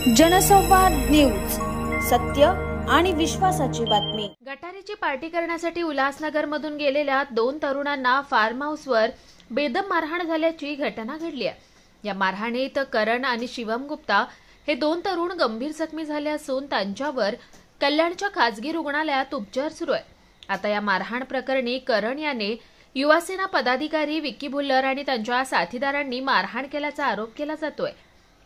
जनसंवाद न्यूज, सत्य आणि विश्वासाची बातमी। गटारीची पार्टी करण्यासाठी उल्हासनगरमधून गेलेल्या 2 तरुणांना फार्म हाऊसवर बेदम मारहाण झाल्याची घटना घडली आहे। या मारहाणीत करण आणि शिवम गुप्ता हे 2 तरुण गंभीर जखमी झाले असून त्यांच्यावर कल्याणच्या खासगी रुग्णालयात उपचार सुरू आहे। आता या मारहाण प्रकरणी करण याने युवासेना पदाधिकारी विक्की भुल्लर आणि त्यांच्या साथीदारांनी मारहाण केल्याचा आरोप केला जातोय।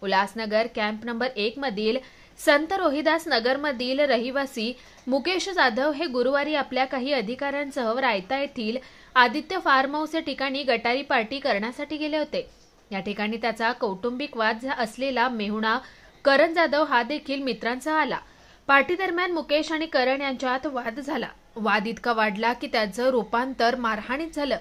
उल्हासनगर कॅम्प नंबर 1 मधील संत रोहिदास नगरमधील रहिवासी मुकेश जाधव हे गुरुवारी आपल्या काही अधिकाऱ्यांसह रायता येथील आदित्य फार्म हाऊस या ठिकाणी गटारी पार्टी करण्यासाठी गेले होते। या ठिकाणी त्याचा कौटुंबिक वाद असलेला मेहुणा करण जाधव हा देखील मित्रांसह आला। पार्टी दरम्यान मुकेश आणि करण यांच्यात वाद झाला। वाद इतका वाढला की त्याचं रूपांतर मारहाणीत झालं।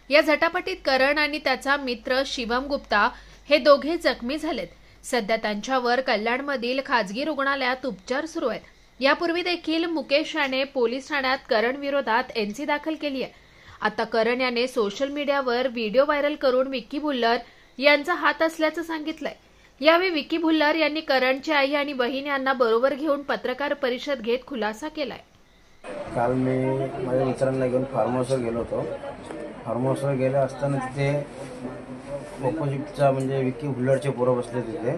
या झटापटीत करण आणि त्याचा मित्र शिवम गुप्ता हे दोघे जखमी झालेत। सध्या त्यांच्यावर कल्याणमधील खासगी रुग्णालयात उपचार सुरू आहेत। यापूर्वी देखील मुकेश याने पोलीस ठाण्यात करण विरोधात एनसी दाखल केली आहे। आता करण याने सोशल मीडियावर व्हिडिओ व्हायरल करून विक्की भुल्लर यांचा हात असल्याचं सांगितलंय। यावेळी विक्की भुल्लर यांनी करणची आई आणि बहीण यांना बरोबर घेऊन पत्रकार परिषद घेत खुलासा केलाय। काल मी माझ्या मित्रांना घेऊन फार्म हाऊसवर गेलो होतो। फार्म हाऊसवर गेले असताना तिथे ऑपोजिटचा म्हणजे विक्की भुल्लरचे पोरं बसले तिथे।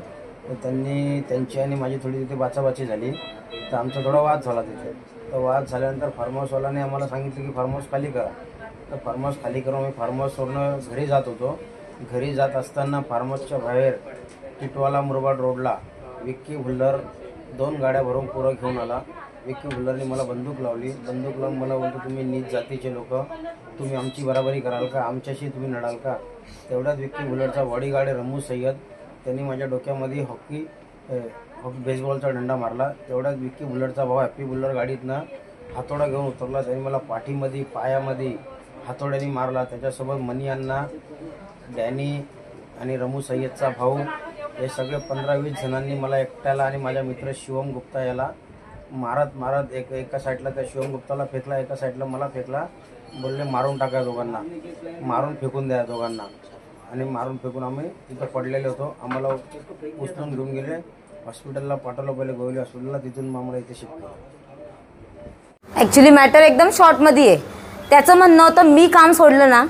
तर त्यांची आणि माझी थोडी तिथे बाचाबाची झाली। तर आमचा थोडा वाद झाला तिथे। तर वाद झाल्यानंतर फार्म हाऊसवाल्याने आम्हाला सांगितलं की फार्म हाऊस खाली करा। तर फार्म हाऊस खाली करून मी फार्म हाऊसवरून घरी जात होतो। घरी जात असताना फार्म हाऊसच्या बाहेर टिटवाला मुरबाड रोडला विक्की भुल्लर 2 गाड्या भरून पोरं घेऊन आला। विक्की भुल्लरने मला बंदूक लावली। बंदूक लावून मला बोलतो, तुम्ही नीच जातीचे लोक, तुम्ही आमची बराबरी कराल का, आमच्याशी तुम्ही लढाल का। तेवढ्यात विक्की भुल्लरचा बॉडीगार्ड रमू सय्यद त्यांनी माझ्या डोक्यामध्ये हॉकी बेसबॉलचा डंडा मारला। तेवढ्यात विक्की भुल्लरचा भाऊ हॅप्पी भुल्लर गाडीतनं हातोडा घेऊन उतरला। त्यांनी मला पाठीमध्ये पायामध्ये हातोड्याने मारला। त्याच्यासोबत मनी अण्णा, डॅनी आणि रमू सय्यदचा भाऊ हे सगळे 15-20 जणांनी मला एकट्याला आणि माझ्या मित्र शिवम गुप्ता याला मारत एका साईडला त्या शिवम गुप्ताला फेकला, एका साईडला मला फेकला। बोलले मारून टाका दोघांना, मारून फेकून द्या दोघांना। आणि मारून फेकून आम्ही तिथं पडलेले होतो। आम्हाला उचलून घेऊन गेले हॉस्पिटलला, पाठवलं पहिले गोवली हॉस्पिटलला, तिथून आम्हाला इथे शिफ्ट केलं। ॲक्च्युली मॅटर एकदम शॉर्टमध्ये आहे। त्याचं म्हणणं होतं मी काम सोडलं ना,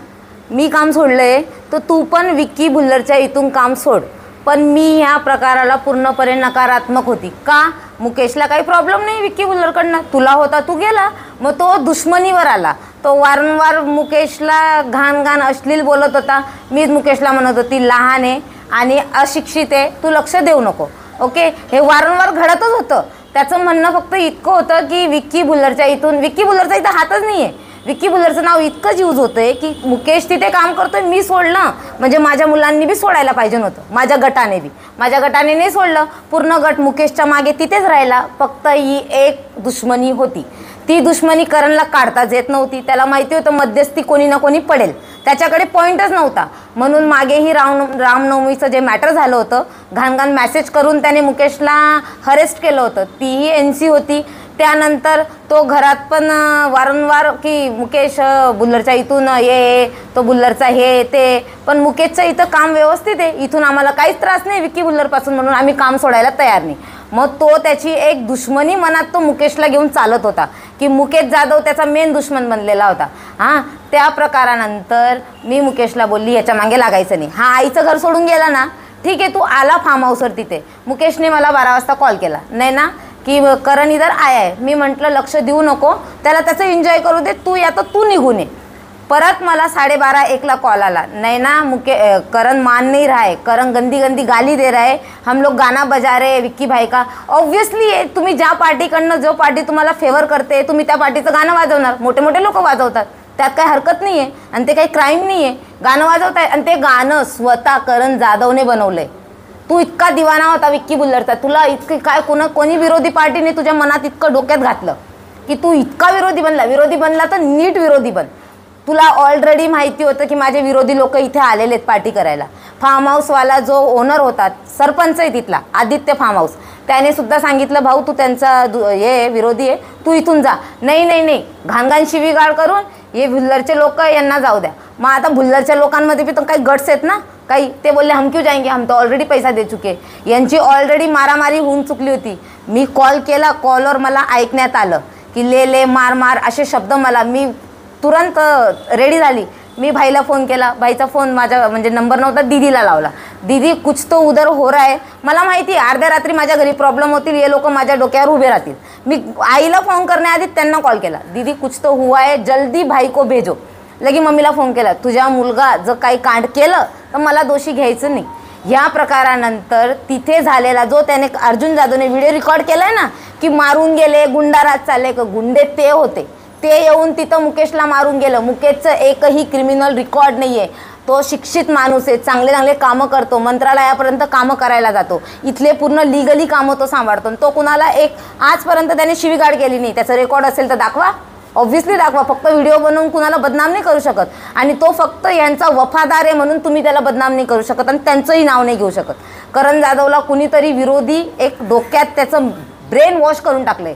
मी काम सोडलंय तर तू पण विक्की भुल्लरच्या इथून काम सोड। पण मी ह्या प्रकाराला पूर्णपणे नकारात्मक होती। का? मुकेशला काही प्रॉब्लेम नाही विक्की भुल्लरकडनं, तुला होता तू गेला। मग तो दुश्मनीवर आला। तो वारंवार मुकेशला घाण अश्लील बोलत होता। मीच मुकेशला म्हणत होती लहान आहे आणि अशिक्षित आहे, तू लक्ष देऊ नको। ओके, हे वारंवार घडतच होतं। त्याचं म्हणणं फक्त इतकं होतं की विक्की भुल्लरच्या इथून, विक्की भुल्लरचा इथं हातच नाही आहे। विक्की भुल्लरचं नाव इतकंच यूज होतंय की मुकेश तिथे काम करतोय, मी सोडलं म्हणजे माझ्या मुलांनी बी सोडायला पाहिजे नव्हतं, माझ्या गटाने नाही सोडलं। पूर्ण गट मुकेशच्या मागे तिथेच राहिला। फक्त ही एक दुश्मनी होती। ती दुश्मनी करणला काढताच येत नव्हती। त्याला माहिती होतं मध्यस्थी कोणी ना कोणी पडेल, त्याच्याकडे पॉईंटच नव्हता। म्हणून मागेही रामनवमीचं जे मॅटर झालं होतं, घाण मॅसेज करून त्याने मुकेशला हरेस्ट केलं होतं, तीही एनसी होती। त्यानंतर तो घरात पण वारंवार की मुकेश भुल्लरच्या इथून ये, तो भुल्लरचा हे ते, पण मुकेशचं इथं काम व्यवस्थित आहे, इथून आम्हाला काहीच त्रास नाही विक्की भुल्लरपासून, म्हणून आम्ही काम सोडायला तयार नाही। मग तो त्याची एक दुश्मनी मनात तो मुकेशला घेऊन चालत होता की मुकेश जाधव त्याचा मेन दुश्मन बनलेला होता। हां, त्या प्रकारानंतर मी मुकेशला बोलली याच्या मागे लागायचं नाही। हा आईचं घर सोडून गेला ना, ठीक आहे, तू आला फार्म हाऊसवर तिथे। मुकेशने मला 12 वाजता कॉल केला, नाही ना की करण इधर आया है। मी म्हटलं लक्ष देऊ नको, त्याला त्याचं एन्जॉय करू दे, तू या तर तू निघून ये। परत मला 12:30-1ला कॉल आला, नहीं ना करण मान नहीं रहा है, करण गंदी गाली दे रहा है, हम लोग गाना बजा रहे हैं विक्की भाई का। ऑब्वियसली तुम्ही ज्या पार्टीकडनं जो पार्टी तुम्हाला फेवर करते तुम्ही त्या पार्टीचं गाणं वाजवणार। मोठे लोक वाजवतात, त्यात काही हरकत नाही आहे आणि ते काही क्राईम नाही आहे। गाणं वाजवताय आणि ते गाणं स्वतः करण जाधवने बनवलंय। तू इतका दिवाना होता विक्की भुल्लरचा, तुला इतकी काय कोणी विरोधी पार्टीने तुझ्या मनात इतकं डोक्यात घातलं की तू इतका विरोधी बनला तर नीट विरोधी बन। तुला ऑलरेडी माहिती होतं की माझे विरोधी लोक इथे आलेले आहेत पार्टी करायला, फार्म हाऊसवाला जो ओनर होता, सरपंच आहे तिथला, आदित्य फार्म हाऊस, त्याने सुद्धा सांगितलं भाऊ तू त्यांचा हे विरोधी आहे, तू इथून जा. नाही, घाणघाण शिवीगाळ करून हे भुल्लरचे लोक यांना जाऊ द्या. मग आता भुल्लरच्या लोकांमध्ये पण काही गट्स आहेत ना काही, ते बोलले हम क्यों जाएंगे, हम तो ऑलरेडी पैसा दे चुके. यांची ऑलरेडी मारामारी होऊन चुकली होती. मी कॉल केला, कॉलवर मला ऐकण्यात आलं की ले मार असे शब्द. मी तुरंत रेडी झाली. मी भाईला फोन केला, भाईचा फोन माझा म्हणजे नंबर नव्हता, दीदीला लावला. दीदी कुछ तो उधर हो रहा है, मला माहिती आहे अर्ध्या रात्री माझ्या घरी प्रॉब्लेम होतील, हे लोक माझ्या डोक्यावर उभे राहतील. मी आईला फोन करण्याआधी त्यांना कॉल केला, दीदी कुछ तो हुआ है, जल्दी भाई को भेजो. लगी मम्मीला फोन केला, तुझ्या मुलगा जर काही कांड केलं तर मला दोषी घ्यायचं नाही. या प्रकारानंतर तिथे झालेला जो त्याने अर्जुन जाधवने व्हिडिओ रेकॉर्ड केलाय ना की मारून गेले, गुंडाराज चालले, गुंडे ते होते, ते येऊन तिथं मुकेशला मारून गेलं. मुकेशचं एकही क्रिमिनल रेकॉर्ड नाही आहे. तो शिक्षित माणूस आहे, चांगले कामं करतो, मंत्रालयापर्यंत कामं करायला जातो, इथले पूर्ण लिगली कामं तो सांभाळतो. तो कुणाला आजपर्यंत त्याने शिवीगाळ केली नाही. त्याचं रेकॉर्ड असेल तर दाखवा, ऑब्व्हियसली दाखवा. फक्त व्हिडिओ बनवून कुणाला बदनाम नाही करू शकत. आणि तो फक्त यांचा वफादार आहे म्हणून तुम्ही त्याला बदनाम नाही करू शकत आणि त्यांचंही नाव नाही घेऊ शकत. करण जाधवला कुणीतरी विरोधी एक डोक्यात त्याचं ब्रेन वॉश करून टाकलंय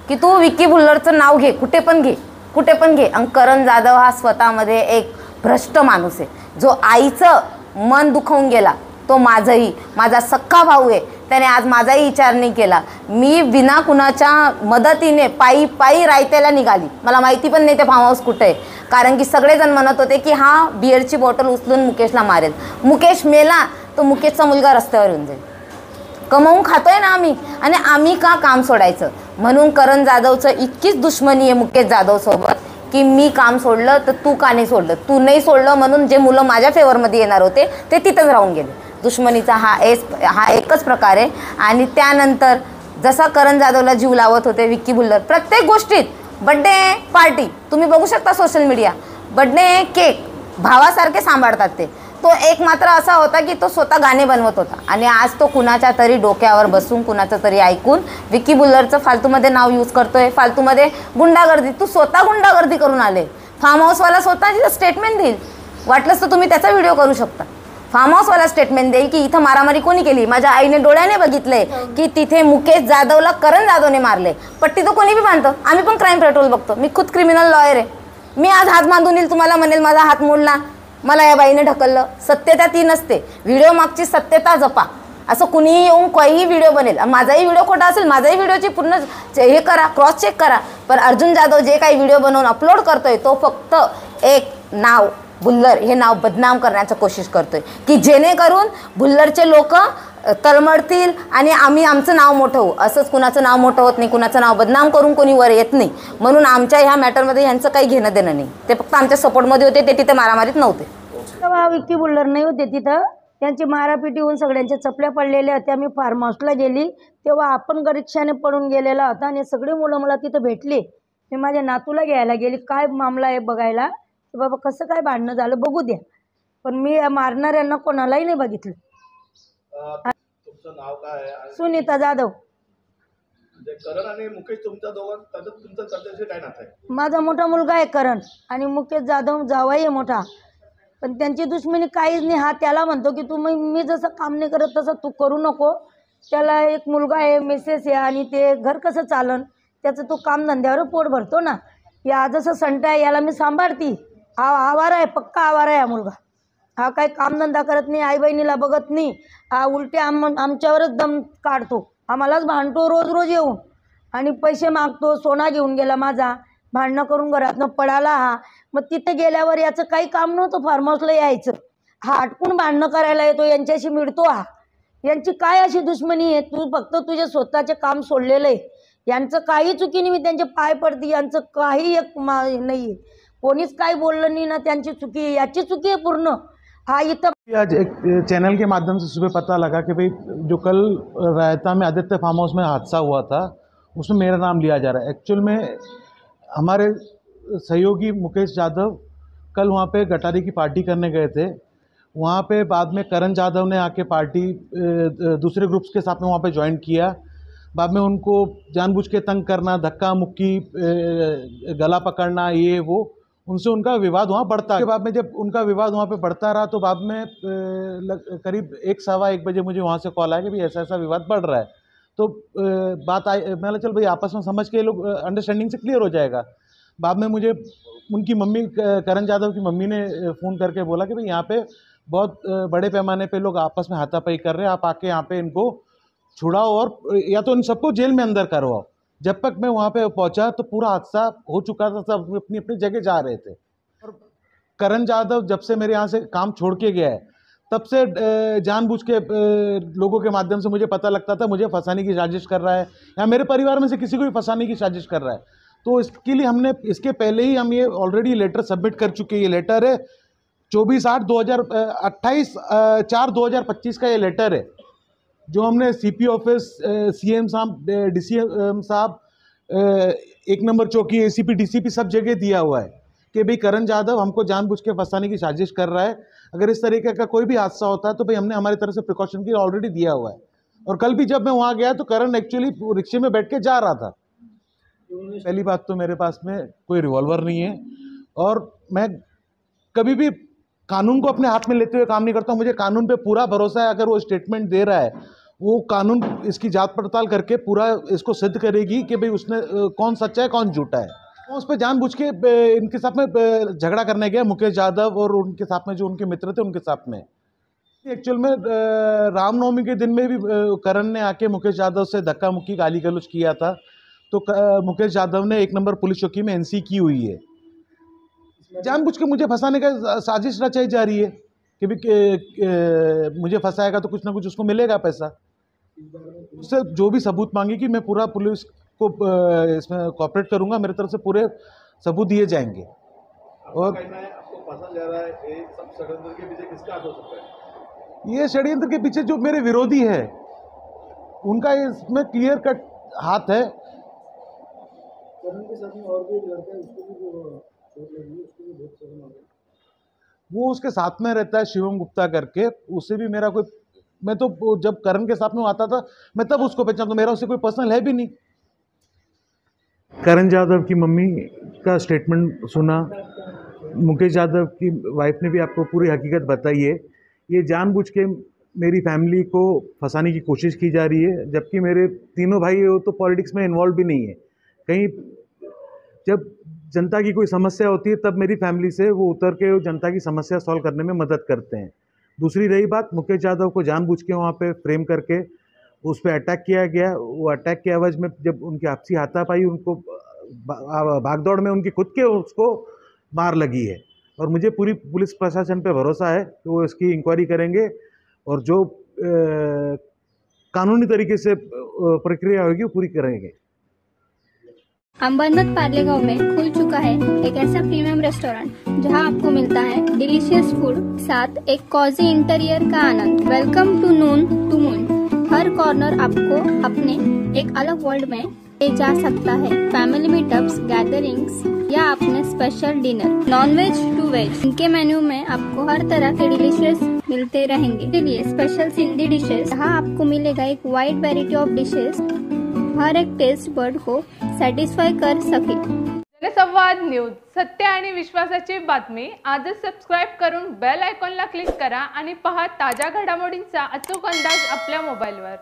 की तू विक्की भुल्लरचं नाव घे, कुठे पण घे. आणि करण जाधव हा स्वतःमध्ये एक भ्रष्ट माणूस आहे, जो आईचं मन दुखवून गेला. तो माझा सख्खा भाऊ आहे, त्याने आज माझाही विचार नाही केला. मी बिना कुणाच्या मदतीने पायी रायतेला निघाली. मला माहिती पण नाही ते फार्म हाऊस कुठे आहे, कारण की सगळेजण म्हणत होते की हा बिअरची बॉटल उचलून मुकेशला मारेल. मुकेश मेला तो मुकेशचा मुलगा रस्त्यावर येऊन जाईल. कमवून खातोय ना आम्ही, आणि आम्ही का काम सोडायचं. म्हणून करण जाधवचं इतकीच दुश्मनी आहे मुकेश जाधव सोबत की मी काम सोडलं तर तू का नाही सोडलं, तू नाही सोडलं म्हणून जे मुलं माझ्या फेवरमध्ये येणार होते ते तिथंच राहून गेले. दुश्मनीचा हा एकच प्रकार आहे. आणि त्यानंतर जसा करण जाधवला जीव लावत होते विक्की भुल्लर, प्रत्येक गोष्टीत बड्डे पार्टी तुम्ही बघू शकता सोशल मीडिया, बड्डे केक भावासारखे सांभाळतात ते. तो एक मात्र असा होता की तो स्वतः गाणे बनवत होता आणि आज तो कुणाच्या तरी डोक्यावर बसून कुणाचं तरी ऐकून विक्की भुल्लरचं फालतूमध्ये नाव यूज करतोय, फालतूमध्ये गुंडागर्दी. तू स्वतः गुंडागर्दी करून आले. फार्म हाऊसवाला स्वतः स्टेटमेंट देईल, वाटलंच तर तुम्ही त्याचा व्हिडिओ करू शकता. फार्म हाऊसवाला स्टेटमेंट देईल की इथं मारामारी कोणी केली. माझ्या आईने डोळ्याने बघितलंय की तिथे मुकेश जाधवला करण जाधवने मारले. पट्टी तर कोणी बी बांधतं, आम्ही पण क्राईम पेट्रोल बघतो. मी खुद क्रिमिनल लॉयर आहे. मी आज हात बांधून येईल तुम्हाला म्हणेल माझा हात मोडला, मला या बाईने ढकललं. सत्यता ती नसते. व्हिडिओ मागची सत्यता जपा. असं कुणीही येऊन काहीही व्हिडिओ बनेल, माझाही व्हिडिओ खोटा असेल, माझाही व्हिडिओची पूर्ण हे करा, क्रॉस चेक करा. पण अर्जुन जाधव जे काही व्हिडिओ बनवून अपलोड करतोय तो फक्त एक नाव भुल्लर हे नाव बदनाम करण्याची कोशिश करतोय की जेणेकरून भुल्लरचे लोक तळमळतील आणि आमचं नाव मोठं होऊ. असंच कुणाचं नाव मोठं होत नाही, कुणाचं नाव बदनाम करून कोणी वर येत नाही. म्हणून आमच्या ह्या मॅटरमध्ये ह्यांचं काही घेणं देणं नाही. ते फक्त आमच्या सपोर्टमध्ये होते, ते तिथे मारामारीत नव्हते. तेव्हा विक्की भुल्लर नाही होते तिथं. त्यांची मारापिटी होऊन सगळ्यांच्या चपल्या पडलेल्या होत्या. मी फार्म हाऊसला गेली तेव्हा आपण गरिक्षाने पडून गेलेला होता आणि सगळे मुलं मला तिथं भेटली. मी माझ्या नातूला घ्यायला गेली, काय मामला आहे बघायला की बाबा कसं काय भांडणं झालं बघू द्या. पण मी मारणाऱ्यांना कोणालाही नाही बघितलं. तुमचं नाव काय आहे? सुनीता जाधव. करण आणि मुकेश तुमच्या तुमचं त्याच्याशी काय नातं आहे? माझा मोठा मुलगा आहे करण आणि मुकेश जाधव जावाई आहे मोठा. पण त्यांची दुश्मनी काहीच नाही. हा त्याला म्हणतो की तू मी जसं काम नाही करत तसं तू करू नको. त्याला एक मुलगा आहे, मिसेस आहे आणि ते घर कसं चालन त्याचं तो कामधंद्यावर पोट भरतो ना. या जसं संटा आहे याला मी सांभाळती. हा आवारा आहे, पक्का आवारा आहे हा मुलगा. हा काही कामधंदा करत नाही, आई बहिणीला बघत नाही. हा उलटे आमच्यावरच दम काढतो, आम्हालाच भांडतो रोज येऊन आणि पैसे मागतो. सोना घेऊन गेला माझा, भांडणं करून घरातनं पडाला हा. मग तिथे गेल्यावर याचं काही काम नव्हतं फार्म हाऊसला यायचं. हा अटकून भांडणं करायला येतो, यांच्याशी मिळतो हा. यांची काय अशी दुश्मनी आहे? तू फक्त तुझे स्वतःचे काम सोडलेलं आहे. यांचं काही चुकी नाही, मी त्यांचे पाय पडते. यांचं काही एक नाही आहे. कोणीच काही बोललं नाही ना, त्यांची चुकी आहे, याची चुकी आहे पूर्ण. हाँ इतना आज एक चैनल के माध्यम से सुबह पता लगा कि भाई जो कल रायता में आदित्य फार्म हाउस में हादसा हुआ था उसमें मेरा नाम लिया जा रहा है। एक्चुअल में हमारे सहयोगी मुकेश जाधव कल वहाँ पे गटारी की पार्टी करने गए थे। वहाँ पे बाद में करण जाधव ने आके पार्टी दूसरे ग्रुप्स के साथ में वहाँ पे ज्वाइन किया। बाद में उनको जानबूझ के तंग करना, धक्का मुक्की, गला पकड़ना, ये वो उनसे उनका विवाद वहाँ बढ़ता। के बाद में जब उनका विवाद वहाँ पे बढ़ता रहा तो बाद में करीब 1-1:15 बजे मुझे वहाँ से कॉल आया कि भाई ऐसा ऐसा विवाद बढ़ रहा है। तो बात आई, मैंने चल भाई आपस में समझ के लोग अंडरस्टैंडिंग से क्लियर हो जाएगा। बाद में मुझे उनकी मम्मी, करण जाधव की मम्मी ने फ़ोन करके बोला कि भाई यहाँ पे बहुत बड़े पैमाने पे लोग आपस में हाथापाई कर रहे हैं, आप आके यहाँ पे इनको छुड़ाओ और या तो इन सबको जेल में अंदर करवाओ। जब तक मैं वहाँ पे पहुँचा तो पूरा हादसा हो चुका था, सब अपनी अपनी जगह जा रहे थे। और करण जाधव जब से मेरे यहाँ से काम छोड़ के गया है तब से जानबूझ के लोगों के माध्यम से मुझे पता लगता था मुझे फंसाने की साजिश कर रहा है या मेरे परिवार में से किसी को भी फंसाने की साजिश कर रहा है। तो इसके लिए हमने इसके पहले ही हम ये ऑलरेडी लेटर सबमिट कर चुके हैं। ये लेटर है 24/8/2025 का ये लेटर है जो हमने CP ऑफिस, CM साहब, DCM साहब, 1 नंबर चौकी, ACP DCP सब जगह दिया हुआ है कि भाई करण जाधव हमको जानबूझ के फंसाने की साजिश कर रहा है। अगर इस तरीके का कोई भी हादसा होता है तो भाई हमने हमारी तरफ से प्रिकॉशन की ऑलरेडी दिया हुआ है। और कल भी जब मैं वहाँ गया तो करण एक्चुअली रिक्शे में बैठ के जा रहा था। पहली बात तो मेरे पास में कोई रिवॉल्वर नहीं है और मैं कभी भी कानून को अपने हाथ में लेते हुए काम नहीं करता हूँ। मुझे कानून पे पूरा भरोसा है। अगर वो स्टेटमेंट दे रहा है वो कानून इसकी जांच पड़ताल करके पूरा इसको सिद्ध करेगी कि भाई उसने कौन सच्चा है कौन झूठा है। वो उस पर जानबूझ के इनके साथ में झगड़ा करने गया, मुकेश यादव और उनके साथ में जो उनके मित्र थे उनके साथ में। एक्चुअल में रामनवमी के दिन में भी करण ने आके मुकेश यादव से धक्का मुक्की, गाली गलौज किया था। तो मुकेश यादव ने 1 नंबर पुलिस चौकी में NC की हुई है। जानबूझ के मुझे फंसाने का साजिश रचाई जा रही है कि भी मुझे फंसाएगा तो कुछ ना कुछ उसको मिलेगा पैसा। उससे जो भी सबूत मांगेगी मैं पूरा पुलिस को इसमें कोऑपरेट करूंगा। मेरे तरफ से पूरे सबूत दिए जाएंगे। और कहना है आपको पसंद जा रहा है, ये सब षड्यंत्र के पीछे किसका हाथ हो सकता है? ये षड्यंत्र के पीछे जो मेरे विरोधी है उनका इसमें क्लियर कट हाथ है। के साथ में और भी एक लड़का है, उसको भी चोट लगी, उसको भी बहुत शर्म आ गई। वो उसके साथ में रहता है शिवम गुप्ता करके, उससे भी मेरा कोई, मैं तो जब करण के साथ में आता था मैं तब उसको पहचानता हूं, मेरा उससे कोई पर्सनल है भी नहीं। करण यादव की मम्मी का स्टेटमेंट सुना, मुकेश यादव की वाइफ ने भी आपको पूरी हकीकत बताई है। ये जानबूझ के मेरी फैमिली को फंसाने की कोशिश की जा रही है, जबकि मेरे तीनों भाई हो तो पॉलिटिक्स में इन्वॉल्व भी नहीं है। कहीं जब जनता की कोई समस्या होती है तब मेरी फैमिली से वो उतर के जनता की समस्या सॉल्व करने में मदद करते हैं। दूसरी रही बात, मुकेश यादव को जानबूझ के वहाँ पे फ्रेम करके उस पर अटैक किया गया। वो अटैक के एवज में जब उनकी आपसी हाथापाई, उनको भागदौड़ में उनकी खुद के उसको मार लगी है। और मुझे पूरी पुलिस प्रशासन पे भरोसा है कि वो इसकी इंक्वायरी करेंगे और जो कानूनी तरीके से प्रक्रिया होगी वो पूरी करेंगे। अंबरनाथ पार्लेगांव में खुल चुका है एक ऐसा प्रीमियम रेस्टोरेंट जहां आपको मिलता है डिलीशियस फूड, साथ एक कॉजी इंटीरियर का आनंद। Welcome to Noon to Moon. हर कॉर्नर आपको अपने एक अलग वर्ल्ड में ले जा सकता है। फैमिली मीटअप्स, गैदरिंग्स या अपने special dinner, non veg to veg. इनके मेन्यू में आपको हर तरह के डिलीशियस मिलते रहेंगे। इसलिए स्पेशल सिंधी डिशेस, जहाँ आपको मिलेगा एक वाइड वेराइटी ऑफ डिशेस, हर एक टेस्ट बर्ड को सॅटिस्फाय कर सके। जनसंवाद न्यूज, सत्य आणि विश्वासाची बातमी। आजच सबस्क्राईब करून बेल आयकॉनला क्लिक करा आणि पहा ताज्या घडामोडींचा अचूक अंदाज आपल्या मोबाईलवर।